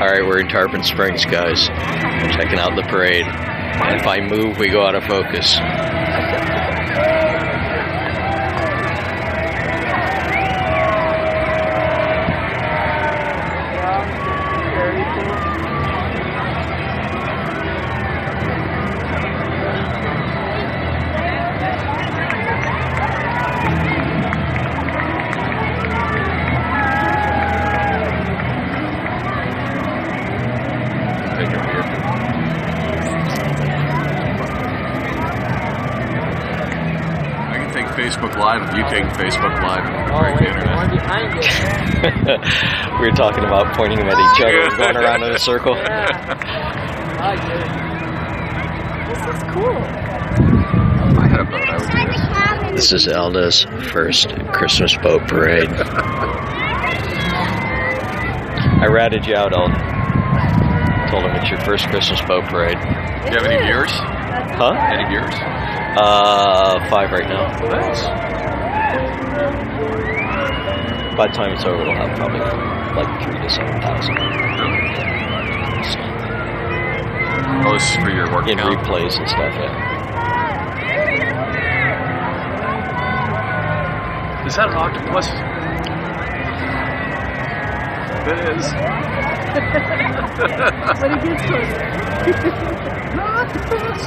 Alright, we're in Tarpon Springs, guys. Checking out the parade. And if I move, we go out of focus. Facebook Live if you take Facebook Live. We were talking about pointing them at each other and going around in a circle. Yeah. I get it. This is cool. If I had a boat, I would do this. This is Elda's first Christmas boat parade. I ratted you out, Elda. Told him it's your first Christmas boat parade. Do you have any viewers? Huh? Any viewers? 5 right now. Nice. By the time it's over, it'll have probably like 3,000 to 7,000. Oh, this is for your work In account? replays and stuff, yeah. Is that an octopus? It is. But it gets closer. An octopus!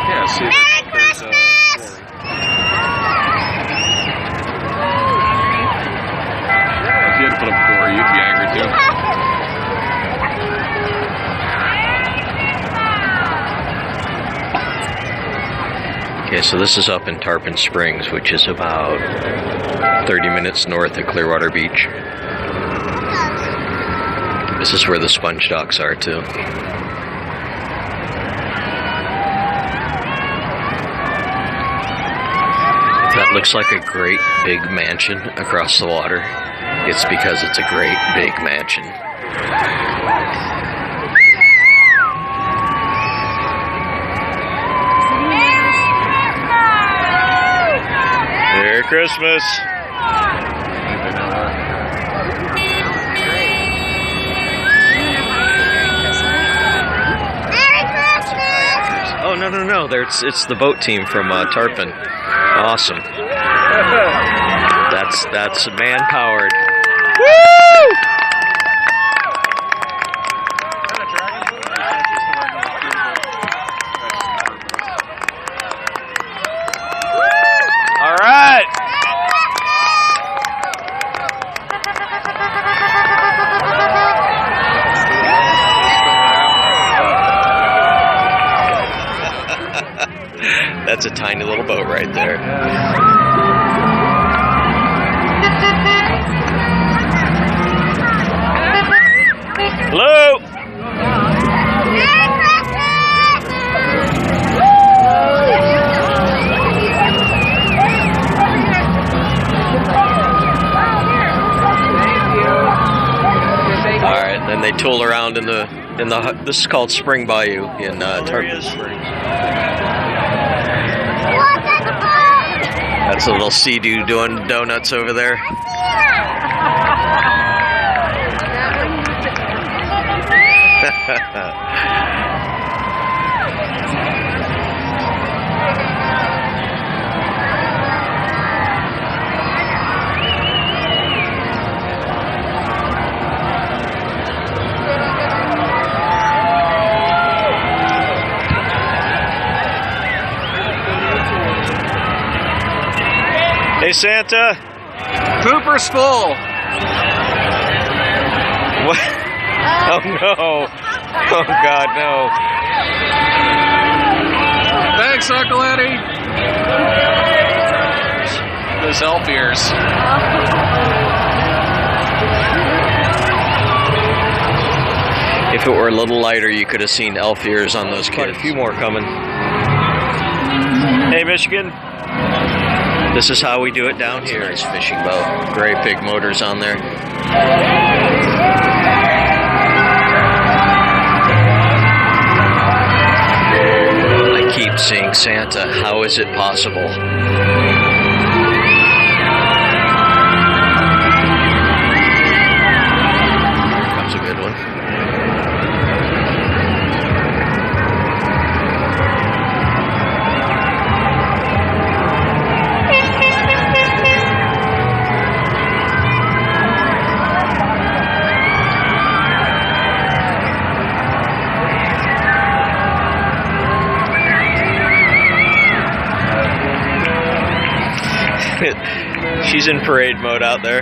Yeah, see, there's if you had to put up a door, you'd be angry too. Okay, so this is up in Tarpon Springs, which is about 30 minutes north of Clearwater Beach. This is where the sponge docks are too. That looks like a great big mansion across the water. It's because it's a great big mansion. Merry Christmas! Oh, no. It's the boat team from Tarpon. Awesome. That's man-powered. Woo! All right. That's a tiny little boat right there. Hello? Alright, and then they tool around in the this is called Spring Bayou in Tarpon Springs. That's a little sea-doo doing donuts over there. Hey, Santa. Cooper's full. What? Oh, no. Oh, God, no. Thanks, Uncle Eddie. Those elf ears. If it were a little lighter, you could have seen elf ears on those kids. Quite a few more coming. Hey, Michigan. This is how we do it down here. Nice fishing boat. Great big motors on there. I keep seeing Santa. How is it possible? She's in parade mode out there.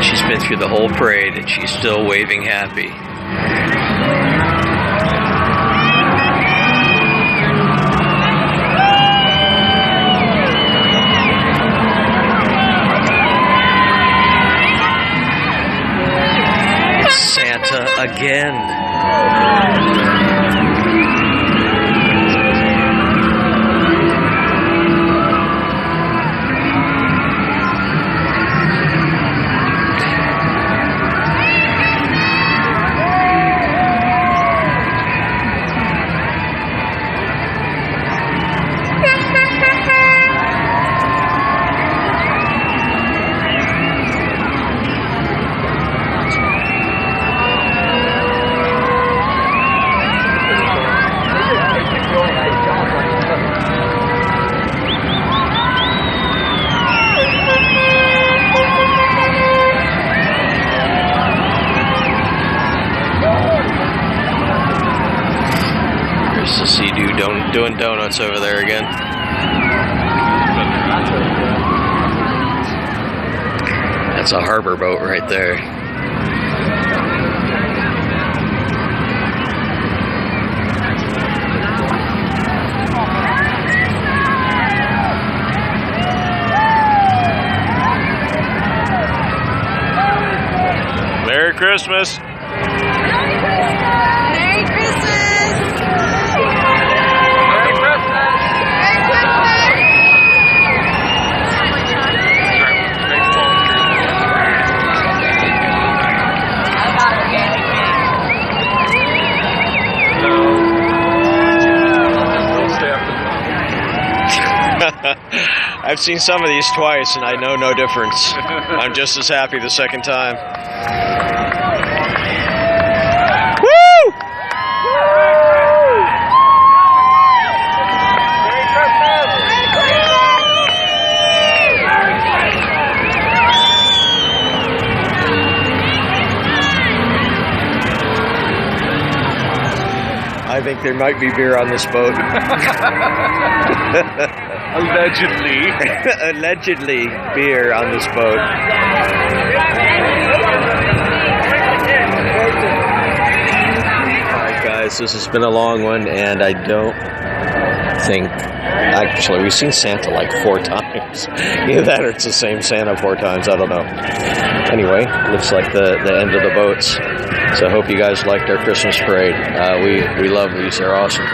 She's been through the whole parade and she's still waving happy. Santa again. There's the Sea-Doo doing donuts over there again. That's a harbor boat right there. Merry Christmas! Merry Christmas! I've seen some of these twice and I know no difference. I'm just as happy the second time. Woo! I think there might be beer on this boat. Allegedly. Allegedly beer on this boat. Alright guys, this has been a long one and I don't think, actually we've seen Santa like 4 times. Either that or it's the same Santa 4 times, I don't know. Anyway, looks like the end of the boats. So I hope you guys liked our Christmas parade. We love these, they're awesome.